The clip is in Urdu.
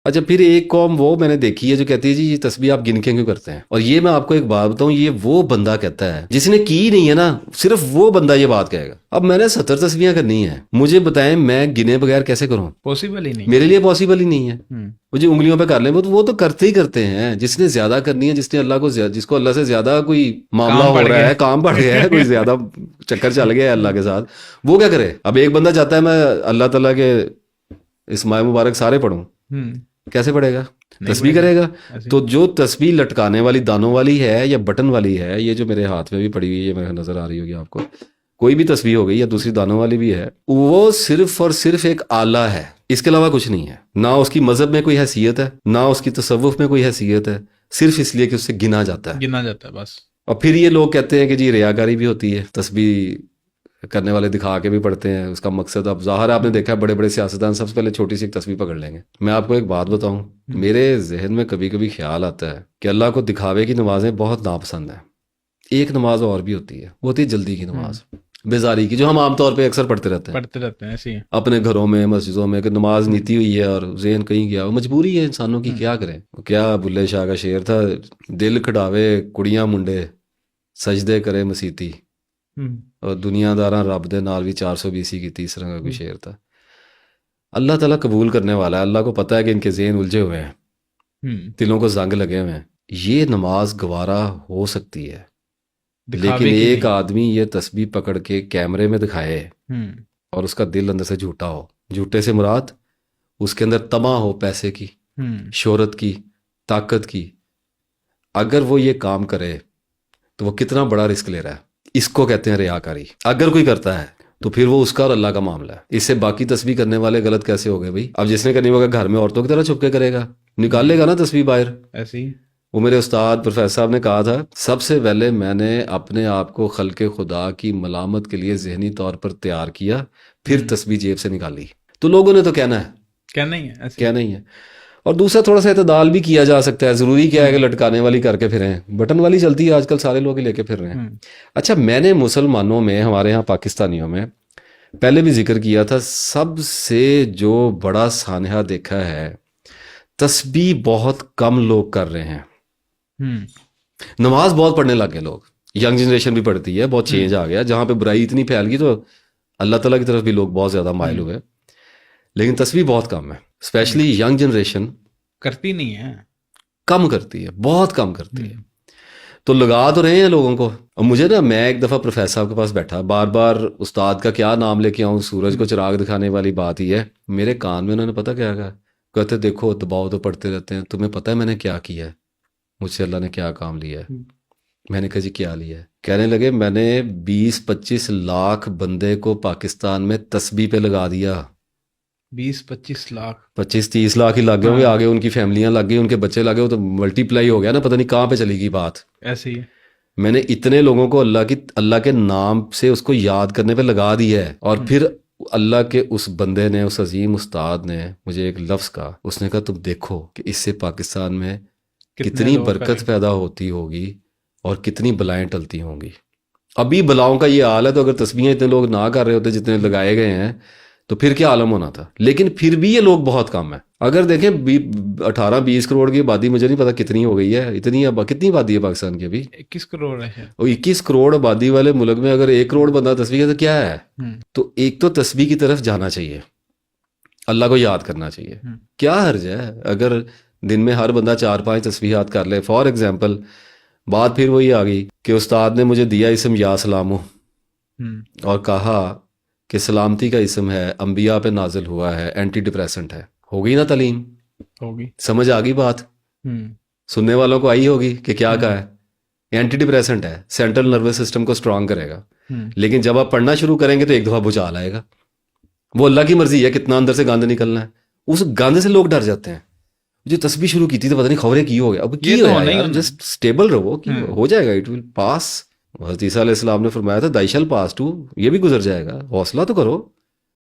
اچھا پھر ایک قوم وہ میں نے دیکھی ہے جو کہتی ہے جی یہ تسبیح آپ گن کے کیوں کرتے ہیں. اور یہ میں آپ کو ایک بات بتاؤں, یہ وہ بندہ کہتا ہے جس نے کی نہیں ہے نا, صرف وہ بندہ یہ بات کہے گا. اب میں نے 70 تسبیحاں کرنی ہیں, مجھے بتائیں میں گنے بغیر کیسے کروں؟ پاسبل ہی نہیں, میرے لیے پاسبل ہی نہیں ہے. مجھے انگلیوں پہ کر لیں, وہ تو کرتے ہی کرتے ہیں. جس نے زیادہ کرنی ہے, جس نے اللہ کو جس کو اللہ سے زیادہ کوئی معاملہ ہو رہا ہے, کام بڑھ گیا ہے, کوئی زیادہ چکر چل گیا ہے اللہ کے ساتھ, وہ کیا کرے؟ اب ایک بندہ چاہتا ہے میں اللہ تعالیٰ کے اس ماہ مبارک سارے پڑھوں, کیسے پڑھے گا؟ تسبیح کرے گا. تو جو تسبیح لٹکانے والی دانوں والی ہے یا بٹن والی ہے, یہ جو میرے ہاتھ میں بھی پڑی ہوئی ہے, میرے نظر آ رہی ہوگی آپ کو, کوئی بھی تسبیح ہو گئی یا دوسری دانوں والی بھی ہے, وہ صرف اور صرف ایک آلہ ہے, اس کے علاوہ کچھ نہیں ہے. نہ اس کی مذہب میں کوئی حیثیت ہے, نہ اس کی تصوف میں کوئی حیثیت ہے, صرف اس لیے کہ اس سے گنا جاتا ہے بس. اور پھر یہ لوگ کہتے ہیں کہ جی ریاکاری بھی ہوتی ہے, تسبیح کرنے والے دکھا کے بھی پڑھتے ہیں. اس کا مقصد اب ظاہر آپ نے دیکھا ہے, بڑے بڑے سیاستدان سب سے پہلے چھوٹی سی ایک تسبیح پکڑ لیں گے. میں آپ کو ایک بات بتاؤں, میرے ذہن میں کبھی کبھی خیال آتا ہے کہ اللہ کو دکھاوے کی نمازیں بہت ناپسند ہیں. ایک نماز اور بھی ہوتی ہے, وہ ہوتی ہے جلدی کی نماز, بیزاری کی, جو ہم عام طور پہ اکثر پڑھتے رہتے ہیں ایسے ہی اپنے گھروں میں, مسجدوں میں, کہ نماز نیتی ہوئی ہے اور ذہن کہیں گیا. وہ مجبوری ہے انسانوں کی, کیا کریں. کیا بلے شاہ کا شعر تھا, دل کھڑاوے کڑیاں منڈے سجدے کرے مسیتی, اور دنیا داراں رب دے نال بھی 420 کی, تیسرا کا کوئی شعر تھا. اللہ تعالیٰ قبول کرنے والا ہے, اللہ کو پتہ ہے کہ ان کے ذہن الجھے ہوئے ہیں, دلوں کو زنگ لگے ہوئے ہیں. یہ نماز گوارا ہو سکتی ہے, لیکن ایک آدمی یہ تسبیح پکڑ کے کیمرے میں دکھائے اور اس کا دل اندر سے جھوٹا ہو. جھوٹے سے مراد اس کے اندر طمع ہو پیسے کی, شہرت کی, طاقت کی. اگر وہ یہ کام کرے تو وہ کتنا بڑا رسک لے رہا ہے. اس کو کہتے ہیں ریاکاری. اگر کوئی کرتا ہے تو پھر وہ اس کا اور اللہ کا معاملہ ہے. اس سے باقی تسبیح کرنے والے غلط کیسے ہو گئے بھائی؟ اب جس نے کرنی ہوگا گھر میں عورتوں کی طرح چھپ کے کرے گا, نکال لے گا نا تسبیح باہر. ایسے ہی وہ میرے استاد پروفیسر صاحب نے کہا تھا, سب سے پہلے میں نے اپنے آپ کو خلق خدا کی ملامت کے لیے ذہنی طور پر تیار کیا, پھر تسبیح جیب سے نکالی. تو لوگوں نے تو کہنا ہی ہے. اور دوسرا تھوڑا سا اعتدال بھی کیا جا سکتا ہے. ضروری کیا ہے کہ لٹکانے والی کر کے پھریں, بٹن والی چلتی ہے آج کل, سارے لوگ لے کے پھر رہے ہیں. اچھا میں نے مسلمانوں میں, ہمارے ہاں پاکستانیوں میں پہلے بھی ذکر کیا تھا, سب سے جو بڑا سانحہ دیکھا ہے, تسبیح بہت کم لوگ کر رہے ہیں. نماز بہت پڑھنے لگ گئے لوگ, ینگ جنریشن بھی پڑھتی ہے, بہت چینج آ گیا. جہاں پہ برائی اتنی پھیل گئی تو اللہ تعالیٰ کی طرف بھی لوگ بہت زیادہ مائل ہوئے, لیکن تسبیح بہت کم ہے. اسپیشلی ینگ جنریشن کرتی نہیں ہے, کم کرتی ہے, بہت کم کرتی ہے. تو لگا تو رہے ہیں لوگوں کو. اور مجھے نا, میں ایک دفعہ پروفیسر صاحب کے پاس بیٹھا, بار بار استاد کا کیا نام لے کے آؤں, سورج کو چراغ دکھانے والی بات ہی ہے. میرے کان میں انہوں نے پتہ کیا کہا, کہتے دیکھو دباؤ تو پڑھتے رہتے ہیں, تمہیں پتہ ہے میں نے کیا کیا ہے, مجھ سے اللہ نے کیا کام لیا ہے. میں نے کہا جی کیا لیا ہے؟ کہنے لگے میں نے 20-25 لاکھ بندے کو پاکستان میں تسبیح پہ لگا دیا. 20-25 لاکھ, 25-30 لاکھ ہی لگ گئے ہوں گے, آگے ان کی فیملیاں لگ گئی, ان کے بچے لگ گئے, تو ملٹی پلائی ہو گیا نا, پتہ نہیں کہاں پہ چلی گئی بات. ایسے ہی میں نے اتنے لوگوں کو اللہ کے نام سے اس کو یاد کرنے پہ لگا دیا ہے. اور پھر اللہ کے اس بندے نے, اس عظیم استاد نے مجھے ایک لفظ کہا, اس نے کہا تم دیکھو کہ اس سے پاکستان میں کتنی برکت پیدا ہوتی ہوگی اور کتنی بلائیں ٹلتی ہوں گی. ابھی بلاؤں کا یہ حال ہے, تو اگر تسبیحیں اتنے لوگ نہ کر رہے ہوتے جتنے لگائے گئے ہیں تو پھر کیا عالم ہونا تھا. لیکن پھر بھی یہ لوگ بہت کم ہیں. اگر دیکھیں 18-20 کروڑ کی آبادی, مجھے نہیں پتا کتنی ہو گئی ہے, کتنی آبادی ہے پاکستان کی ابھی, 21 کروڑ ہے. اور 21 کروڑ آبادی والے ملک میں اگر 1 کروڑ بندہ تسبیح ہے تو کیا ہے. تو ایک تو تسبیح کی طرف جانا چاہیے, اللہ کو یاد کرنا چاہیے. کیا حرج ہے اگر دن میں ہر بندہ 4-5 تسبیحات کر لے. فار ایگزامپل بات پھر وہی آ گئی کہ استاد نے مجھے دیا اسم یا سلامو, اور کہا کہ سلامتی کا اسم ہے, انبیاء پہ نازل ہوا ہے, اینٹی ڈپریسنٹ ہے. ہو گئی نا تعلیم, ہوگی سمجھ آ گئی بات, سننے والوں کو آئی ہوگی کہ کیا کہا ہے. اینٹی ڈپریسنٹ ہے, سینٹرل نروس سسٹم کو اسٹرانگ کرے گا. لیکن جب آپ پڑھنا شروع کریں گے تو ایک دفعہ بھوچال آئے گا. وہ اللہ کی مرضی ہے کتنا اندر سے گاند نکلنا ہے. اس گاند سے لوگ ڈر جاتے ہیں. جو تسبیح شروع کی تھی تو پتہ نہیں خبریں کی ہو گیا, اب کی ہو یار, جسٹ اسٹیبل رہو, ہو جائے گا, اٹ ول پاس. حضرت عیسیٰ علیہ السلام نے فرمایا تھا دائی شل پاس ٹو, یہ بھی گزر جائے گا, حوصلہ تو کرو.